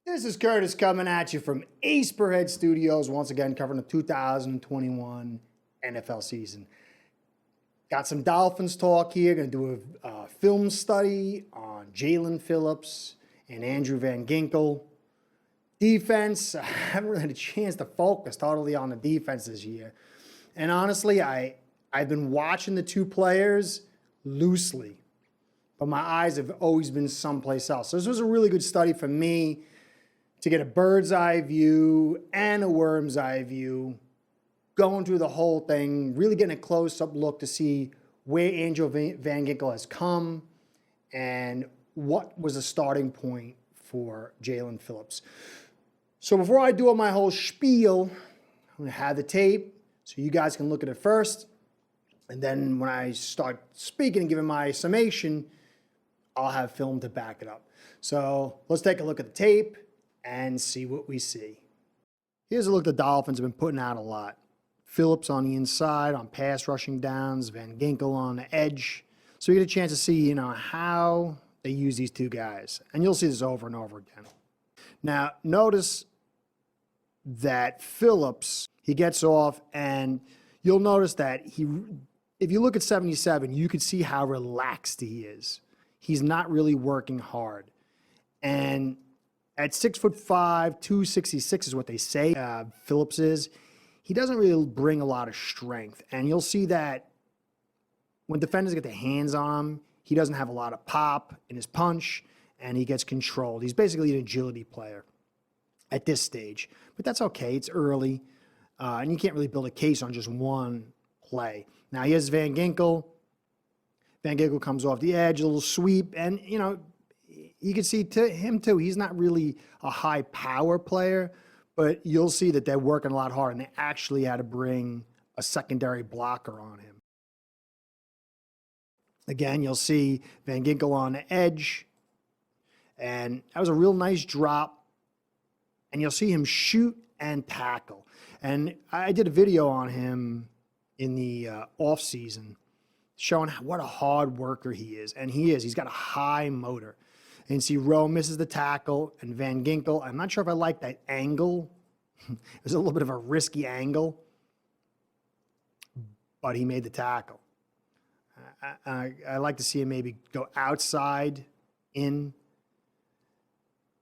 This is Curtis coming at you from Ace Per Head Studios, once again covering the 2021 NFL season. Got some Dolphins talk here. Going to do a film study on Jaylen Phillips and Andrew Van Ginkel. Defense, I haven't really had a chance to focus totally on the defense this year. And honestly, I've been watching the two players loosely, but my eyes have always been someplace else. So this was a really good study for me to get a bird's eye view and a worm's eye view, going through the whole thing, really getting a close-up look to see where Andrew Van Ginkel has come and what was the starting point for Jaylen Phillips. So before I do my whole spiel, I'm going to have the tape so you guys can look at it first. And then when I start speaking and giving my summation, I'll have film to back it up. So let's take a look at the tape and see what we see. Here's a look the Dolphins have been putting out a lot. Phillips on the inside, on pass rushing downs, Van Ginkel on the edge. So you get a chance to see, how they use these two guys. And you'll see this over and over again. Now, notice that Phillips, he gets off, and you'll notice that if you look at 77, you can see how relaxed he is. He's not really working hard. And at 6'5", 266 is what they say Phillips is. He doesn't really bring a lot of strength. And you'll see that when defenders get their hands on him, he doesn't have a lot of pop in his punch, and he gets controlled. He's basically an agility player at this stage. But that's okay. It's early. And you can't really build a case on just one play. Now, here's Van Ginkel. Van Ginkel comes off the edge, a little sweep. And, you can see to him, too, he's not really a high power player, but you'll see that they're working a lot hard, and they actually had to bring a secondary blocker on him. Again, you'll see Van Ginkel on the edge, and that was a real nice drop, and you'll see him shoot and tackle. And I did a video on him in the off-season showing what a hard worker he is, and he is. He's got a high motor. And see, Rowe misses the tackle, and Van Ginkel, I'm not sure if I like that angle. It was a little bit of a risky angle, but he made the tackle. I like to see him maybe go outside in,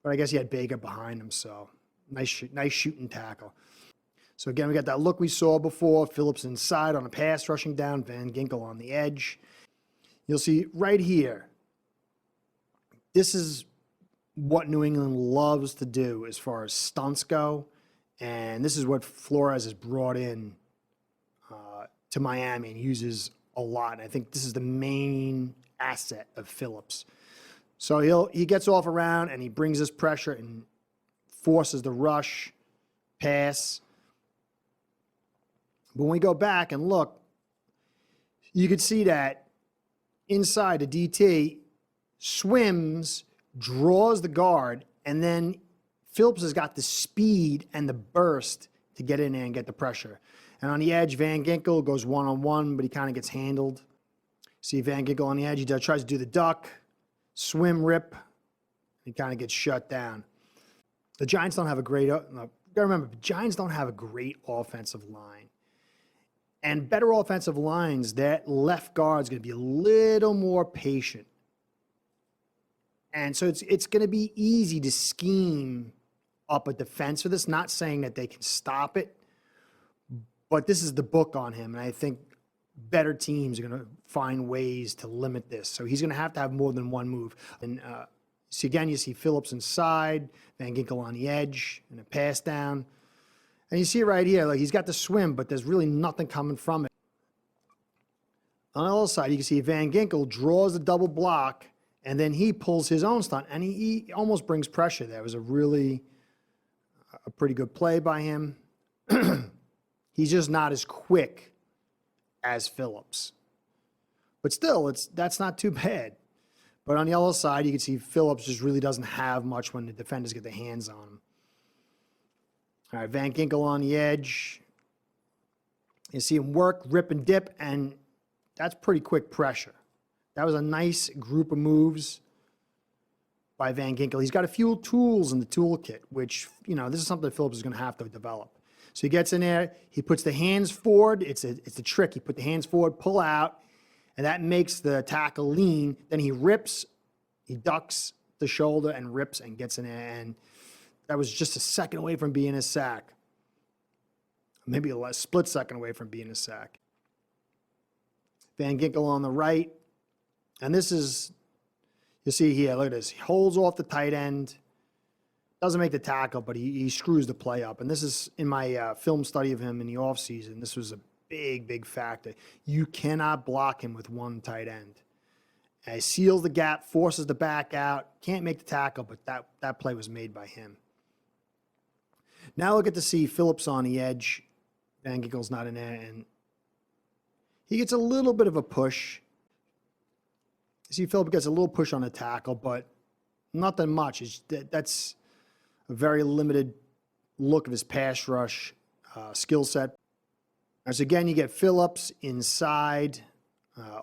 but I guess he had Baker behind him, so nice shooting tackle. So again, we got that look we saw before, Phillips inside on a pass rushing down, Van Ginkel on the edge. You'll see right here, this is what New England loves to do as far as stunts go, and this is what Flores has brought in to Miami and uses a lot. And I think this is the main asset of Phillips. So he gets off around and he brings this pressure and forces the rush, pass. But when we go back and look, you could see that inside the DT, swims, draws the guard, and then Phillips has got the speed and the burst to get in there and get the pressure. And on the edge, Van Ginkel goes one-on-one, but he kind of gets handled. See Van Ginkel on the edge. He tries to do the duck, swim, rip. He kind of gets shut down. The Giants don't have a great, remember, the Giants don't have a great offensive line. And better offensive lines, that left guard is going to be a little more patient. And so it's going to be easy to scheme up a defense for this. Not saying that they can stop it, but this is the book on him. And I think better teams are going to find ways to limit this. So he's going to have more than one move. And see, again, you see Phillips inside, Van Ginkel on the edge, and a pass down. And you see it right here. Like, he's got the swim, but there's really nothing coming from it. On the other side, you can see Van Ginkel draws the double block, and then he pulls his own stunt, and he almost brings pressure there. It was a pretty good play by him. He's just not as quick as Phillips. But still, that's not too bad. But on the other side, you can see Phillips just really doesn't have much when the defenders get their hands on him. All right, Van Ginkel on the edge. You see him work, rip and dip, and that's pretty quick pressure. That was a nice group of moves. by Van Ginkel. He's got a few tools in the toolkit, which, this is something Phillips is going to have to develop. So he gets in there, he puts the hands forward. It's a trick. He put the hands forward, pull out, and that makes the tackle lean. Then he rips, he ducks the shoulder and rips and gets in there. And that was just a second away from being a sack. Maybe a split second away from being a sack. Van Ginkel on the right. And this is, you'll see here, look at this. He holds off the tight end. Doesn't make the tackle, but he screws the play up. And this is in my film study of him in the offseason. This was a big, big factor. You cannot block him with one tight end. And he seals the gap, forces the back out. Can't make the tackle, but that play was made by him. Now look at see Phillips on the edge. Van Ginkel's not in there, and he gets a little bit of a push. See, Phillips gets a little push on the tackle, but nothing much. That's a very limited look of his pass rush skill set. So again, you get Phillips inside,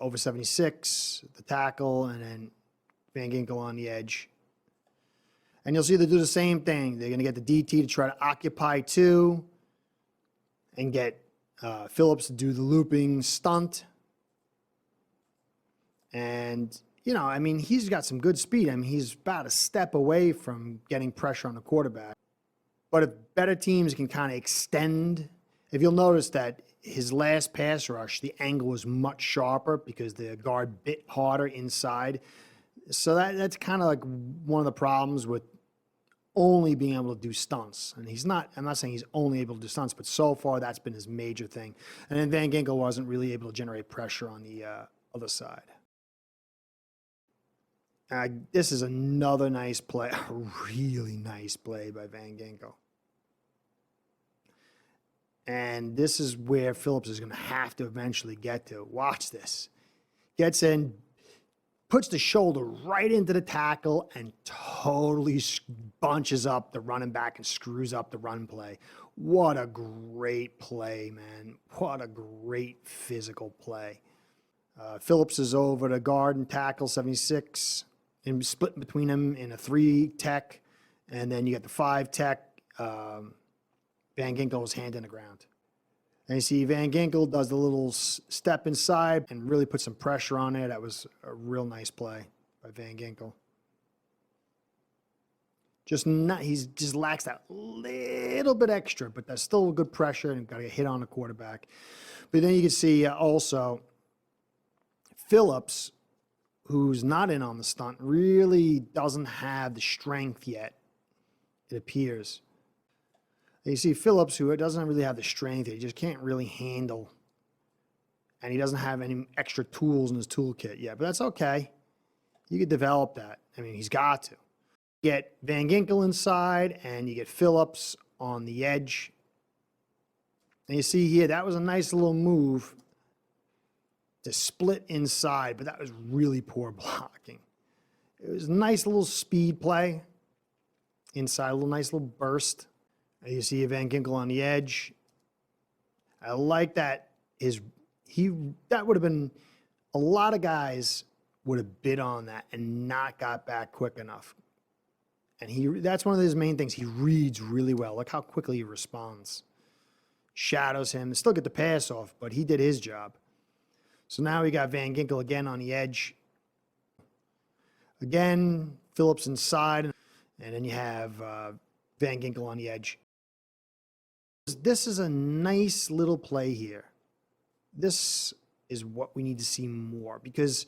over 76, the tackle, and then Van Ginkel on the edge. And you'll see they do the same thing. They're going to get the DT to try to occupy two and get Phillips to do the looping stunt. And, he's got some good speed. He's about a step away from getting pressure on the quarterback. But if better teams can kind of extend, if you'll notice that his last pass rush, the angle was much sharper because the guard bit harder inside. So that's kind of like one of the problems with only being able to do stunts. And I'm not saying he's only able to do stunts, but so far that's been his major thing. And then Van Ginkel wasn't really able to generate pressure on the other side. This is another nice play, a really nice play by Van Ginkel. And this is where Phillips is going to have to eventually get to. Watch this. Gets in, puts the shoulder right into the tackle, and totally bunches up the running back and screws up the run play. What a great play, man. What a great physical play. Phillips is over to guard and tackle 76. And split between them in a 3-tech, and then you get the 5-tech. Van Ginkel's hand in the ground. And you see Van Ginkel does the little step inside and really put some pressure on it. That was a real nice play by Van Ginkel. He just lacks that little bit extra, but that's still good pressure and got to get hit on the quarterback. But then you can see also Phillips, who's not in on the stunt, really doesn't have the strength yet, it appears. And you see Phillips, who doesn't really have the strength, he just can't really handle, and he doesn't have any extra tools in his toolkit yet, but that's okay. You could develop that. He's got to. Get Van Ginkel inside, and you get Phillips on the edge. And you see here, that was a nice little move to split inside, but that was really poor blocking. It was a nice little speed play inside, a nice little burst. And you see Van Ginkel on the edge. I like that. That would have been, a lot of guys would have bid on that and not got back quick enough. And that's one of his main things. He reads really well. Look how quickly he responds. Shadows him. Still get the pass off, but he did his job. So now we got Van Ginkel again on the edge. Again, Phillips inside, and then you have Van Ginkel on the edge. This is a nice little play here. This is what we need to see more, because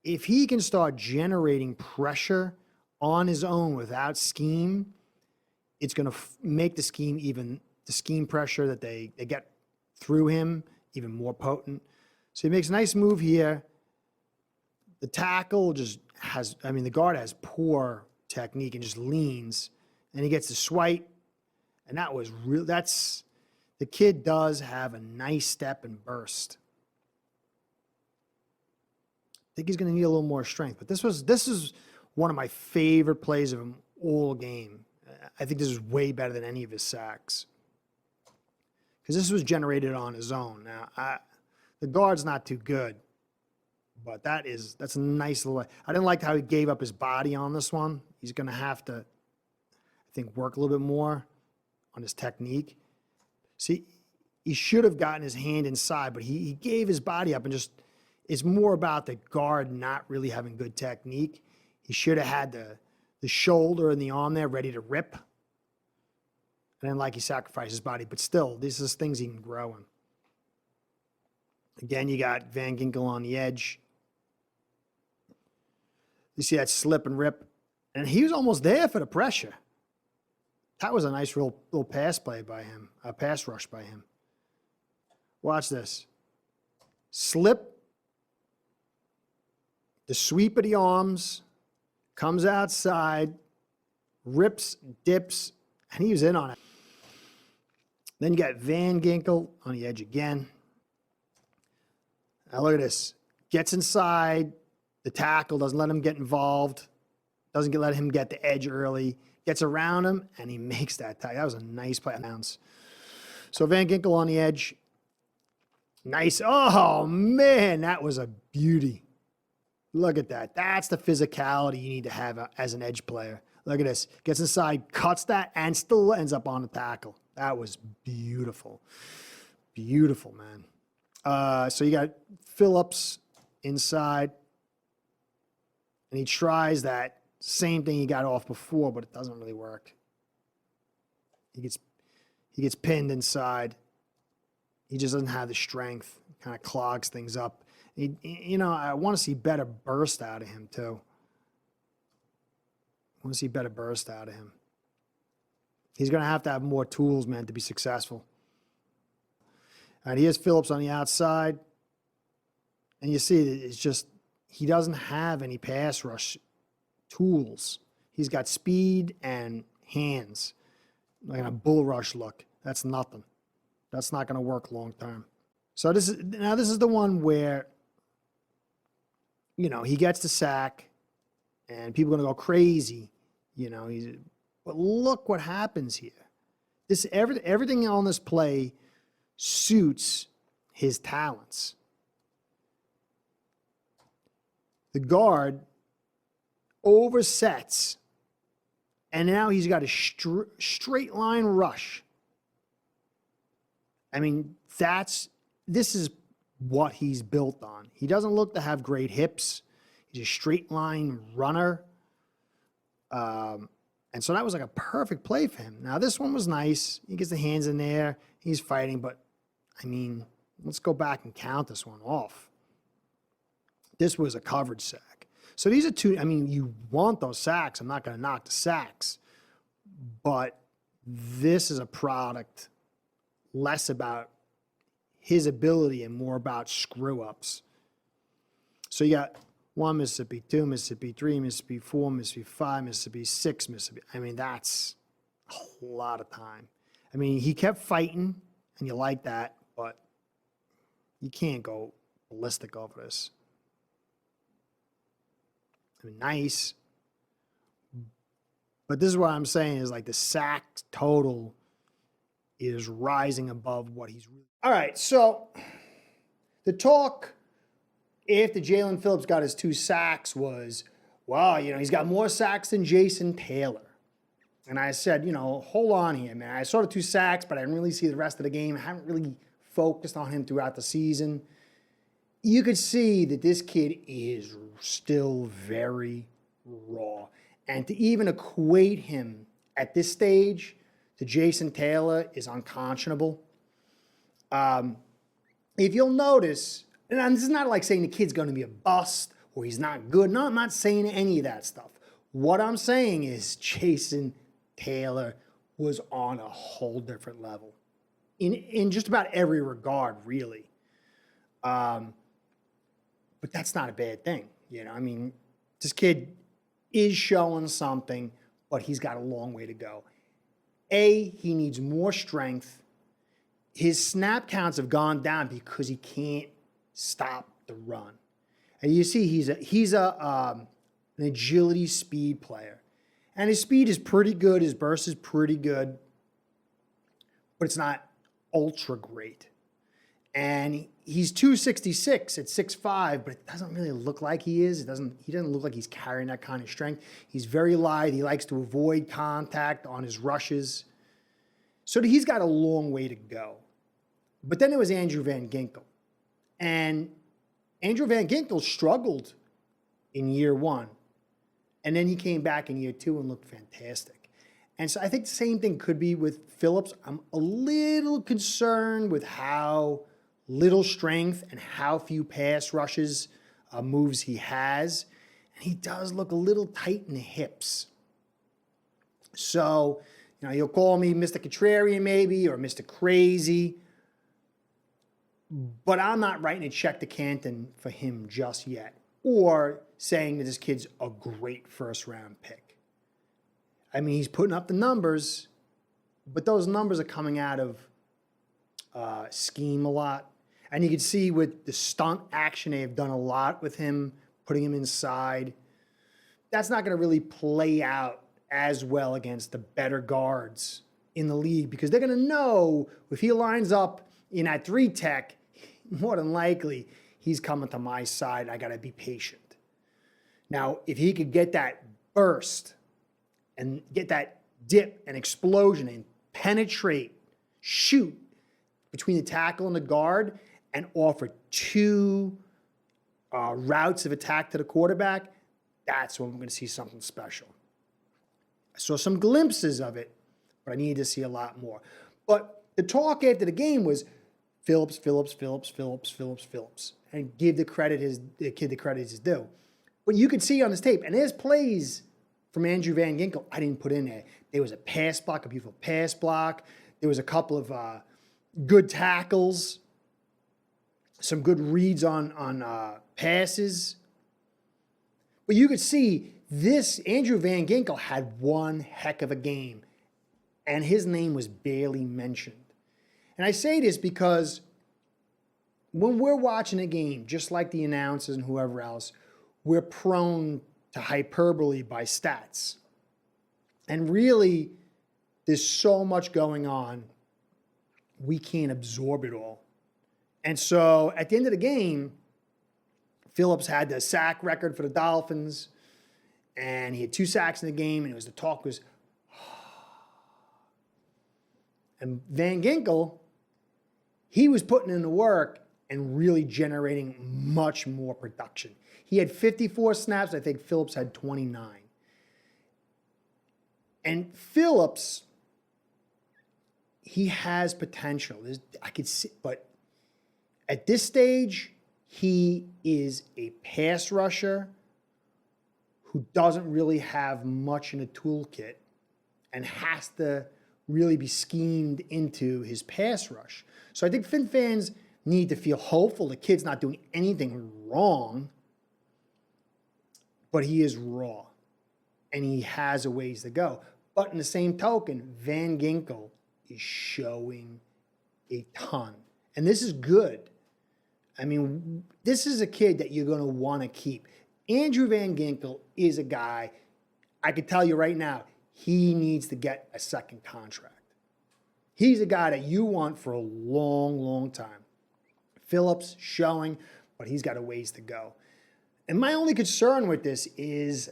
if he can start generating pressure on his own without scheme, it's going to make the scheme pressure that they get through him even more potent. So he makes a nice move here. The tackle the guard has poor technique and just leans, and he gets the swipe. And that was real. The kid does have a nice step and burst. I think he's going to need a little more strength, but this is one of my favorite plays of him all game. I think this is way better than any of his sacks, because this was generated on his own. Now, the guard's not too good, But that's a nice little. I didn't like how he gave up his body on this one. He's going to have to, I think, work a little bit more on his technique. See, he should have gotten his hand inside, but he gave his body up and just, it's more about the guard not really having good technique. He should have had the shoulder and the arm there ready to rip. And then like he sacrificed his body, but still, these are things he can grow in. Again, you got Van Ginkel on the edge. You see that slip and rip. And he was almost there for the pressure. That was a nice little pass play by him, a pass rush by him. Watch this. Slip, the sweep of the arms, comes outside, rips, dips, and he was in on it. Then you got Van Ginkel on the edge again. Now look at this. Gets inside. The tackle doesn't let him get involved. Doesn't let him get the edge early. Gets around him, and he makes that tackle. That was a nice play. So Van Ginkel on the edge. Nice. Oh, man, that was a beauty. Look at that. That's the physicality you need to have as an edge player. Look at this. Gets inside, cuts that, and still ends up on the tackle. That was beautiful. Beautiful, man. So you got Phillips inside, and he tries that same thing he got off before, but it doesn't really work. He gets pinned inside. He just doesn't have the strength. Kind of clogs things up. I want to see better burst out of him too. I want to see better burst out of him. He's going to have more tools, man, to be successful. All right, here's Phillips on the outside. And you see, it's just, he doesn't have any pass rush tools. He's got speed and hands. Like a bull rush look. That's nothing. That's not going to work long term. So this is the one where, he gets the sack and people are going to go crazy. But look what happens here. Everything on this play suits his talents. The guard oversets, and now he's got a straight line rush. I mean, this is what he's built on. He doesn't look to have great hips. He's a straight line runner. And so that was like a perfect play for him. Now, this one was nice. He gets the hands in there. He's fighting, but, let's go back and count this one off. This was a coverage sack. So these are two, you want those sacks. I'm not going to knock the sacks. But this is a product less about his ability and more about screw-ups. So you got 1 Mississippi, 2 Mississippi, 3 Mississippi, 4 Mississippi, 5 Mississippi, 6 Mississippi. That's a lot of time. He kept fighting, and you like that, but you can't go ballistic over this. Nice. But this is what I'm saying is like the sack total is rising above what he's really. All right, so the talk after Jaylen Phillips got his 2 sacks was, wow, he's got more sacks than Jason Taylor. And I said, hold on here, man. I saw the 2 sacks, but I didn't really see the rest of the game. I haven't really focused on him throughout the season. You could see that this kid is still very raw. And to even equate him at this stage to Jason Taylor is unconscionable. If you'll notice, and this is not like saying the kid's going to be a bust or he's not good. No, I'm not saying any of that stuff. What I'm saying is Jason Taylor was on a whole different level in just about every regard, really. But that's not a bad thing. This kid is showing something, but he's got a long way to go. He needs more strength. His snap counts have gone down because he can't stop the run. And you see, he's an agility speed player. And his speed is pretty good. His burst is pretty good. But it's not ultra great. And he's 266 at 6'5", but it doesn't really look like he is. He doesn't look like he's carrying that kind of strength. He's very light. He likes to avoid contact on his rushes. So he's got a long way to go. But then there was Andrew Van Ginkel. And Andrew Van Ginkel struggled in year one. And then he came back in year two and looked fantastic. And so I think the same thing could be with Phillips. I'm a little concerned with how little strength and how few pass rushes moves he has. And he does look a little tight in the hips. So, you'll call me Mr. Contrarian maybe, or Mr. Crazy. But I'm not writing a check to Canton for him just yet, or saying that this kid's a great first-round pick. I mean, he's putting up the numbers, but those numbers are coming out of scheme a lot. And you can see with the stunt action, they have done a lot with him, putting him inside. That's not going to really play out as well against the better guards in the league, because they're going to know if he lines up in that 3-tech, more than likely, he's coming to my side. I got to be patient. Now, if he could get that burst and get that dip and explosion and penetrate, shoot between the tackle and the guard and offer two routes of attack to the quarterback, that's when we're going to see something special. I saw some glimpses of it, but I needed to see a lot more. But the talk after the game was Phillips, and give the kid the credit is due. But you could see on this tape, and there's plays from Andrew Van Ginkel I didn't put in there. There was a pass block, a beautiful pass block. There was a couple of good tackles, some good reads on passes. But you could see this Andrew Van Ginkel had one heck of a game, and his name was barely mentioned. And I say this because when we're watching a game, just like the announcers and whoever else, we're prone to hyperbole by stats. And really, there's so much going on, we can't absorb it all. And so at the end of the game, Phillips had the sack record for the Dolphins, and he had 2 sacks in the game, and it was the talk was, and Van Ginkel, he was putting in the work and really generating much more production. He had 54 snaps. I think Phillips had 29. And Phillips, he has potential. I could see, but at this stage, he is a pass rusher who doesn't really have much in a toolkit and has to really be schemed into his pass rush. So I think Fin fans need to feel hopeful. The kid's not doing anything wrong, but he is raw, and he has a ways to go. But in the same token, Van Ginkel is showing a ton. And this is good. I mean, this is a kid that you're going to want to keep. Andrew Van Ginkel is a guy, I could tell you right now, he needs to get a second contract. He's a guy that you want for a long, long time. Phillips showing, but he's got a ways to go. And my only concern with this is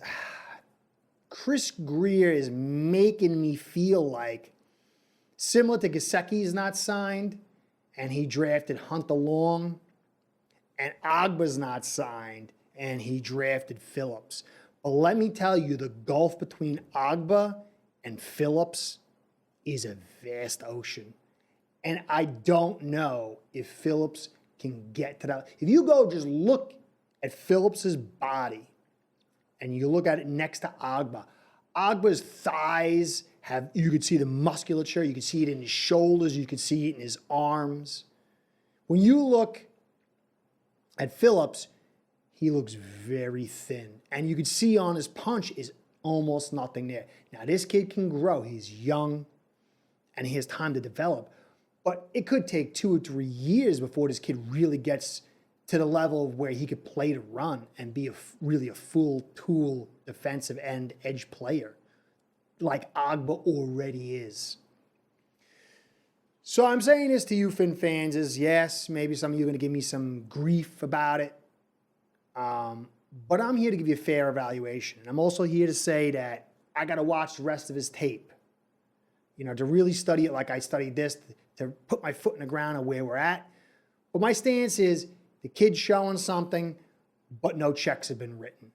Chris Grier is making me feel like, similar to Gesicki is not signed, and he drafted Hunter Long, and Agba's not signed, and he drafted Phillips. But let me tell you, the gulf between Agba and Phillips is a vast ocean. And I don't know if Phillips can get to that. If you go just look at Phillips's body and you look at it next to Agba, Agba's thighs have, you could see the musculature, you could see it in his shoulders, you could see it in his arms. When you look at Phillips, he looks very thin. And you can see on his punch is almost nothing there. Now, this kid can grow. He's young, and he has time to develop. But it could take 2 or 3 years before this kid really gets to the level of where he could play to run and be really a full tool defensive end edge player like Agba already is. So I'm saying this to you, Fin fans, is yes, maybe some of you are going to give me some grief about it. But I'm here to give you a fair evaluation. I'm also here to say that I got to watch the rest of his tape, to really study it like I studied this, to put my foot in the ground of where we're at. But my stance is the kid's showing something, but no checks have been written.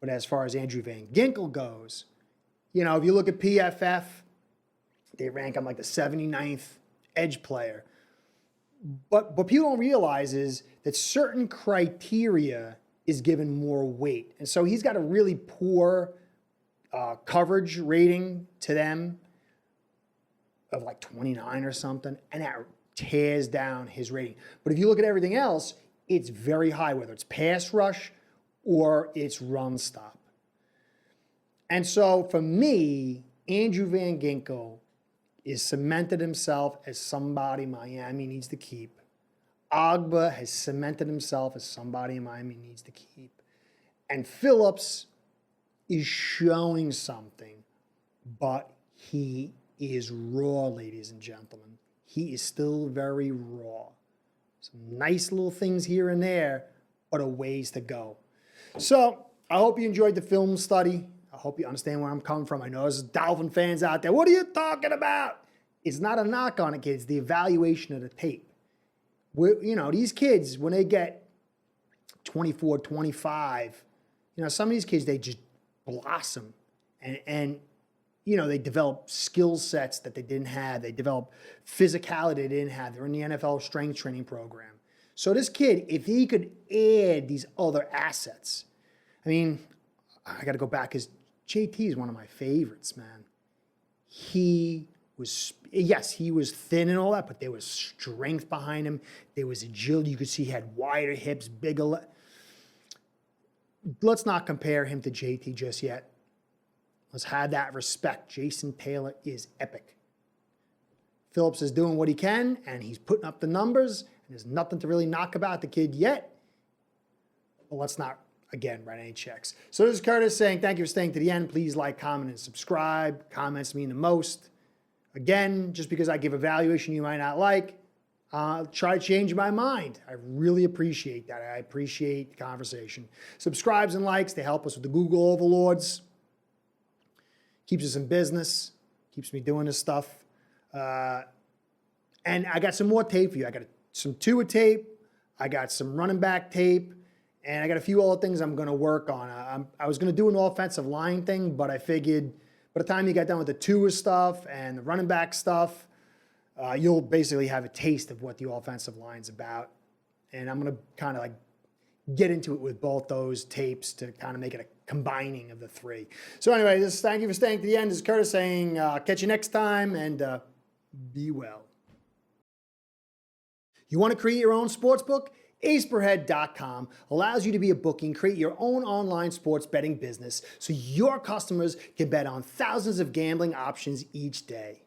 But as far as Andrew Van Ginkel goes, if you look at PFF, they rank him like the 79th edge player. But what people don't realize is that certain criteria is given more weight. And so he's got a really poor coverage rating to them of like 29 or something, and that tears down his rating. But if you look at everything else, it's very high, whether it's pass rush or it's run stop. And so for me, Andrew Van Ginkel is cemented himself as somebody Miami needs to keep. Agba has cemented himself as somebody Miami needs to keep. And Phillips is showing something, but he is raw, ladies and gentlemen. He is still very raw. Some nice little things here and there, but a ways to go. So I hope you enjoyed the film study. I hope you understand where I'm coming from. I know there's Dolphin fans out there. What are you talking about? It's not a knock on it, kids. It's the evaluation of the tape. These kids, when they get 24, 25, some of these kids, they just blossom. And they develop skill sets that they didn't have. They develop physicality they didn't have. They're in the NFL strength training program. So this kid, if he could add these other assets, I got to go back because JT is one of my favorites, man. He was thin and all that, but there was strength behind him. There was agility. You could see he had wider hips, bigger. Let's not compare him to JT just yet. Let's have that respect. Jason Taylor is epic. Phillips is doing what he can, and he's putting up the numbers, and there's nothing to really knock about the kid yet. But let's not, again, write any checks. So this is Curtis saying thank you for staying to the end. Please like, comment, and subscribe. Comments mean the most. Again, just because I give a valuation you might not like, I'll try to change my mind. I really appreciate that. I appreciate the conversation. Subscribes and likes, they help us with the Google overlords. Keeps us in business. Keeps me doing this stuff. And I got some more tape for you. I got some Tua tape. I got some running back tape. And I got a few other things I'm going to work on. I was going to do an offensive line thing, but I figured by the time you get done with the Tua stuff and the running back stuff, you'll basically have a taste of what the offensive line's about. And I'm going to kind of like get into it with both those tapes to kind of make it a combining of the three. So anyway, thank you for staying to the end. This is Curtis saying catch you next time, and be well. You want to create your own sportsbook? aceperhead.com allows you to be a bookie and create your own online sports betting business so your customers can bet on thousands of gambling options each day.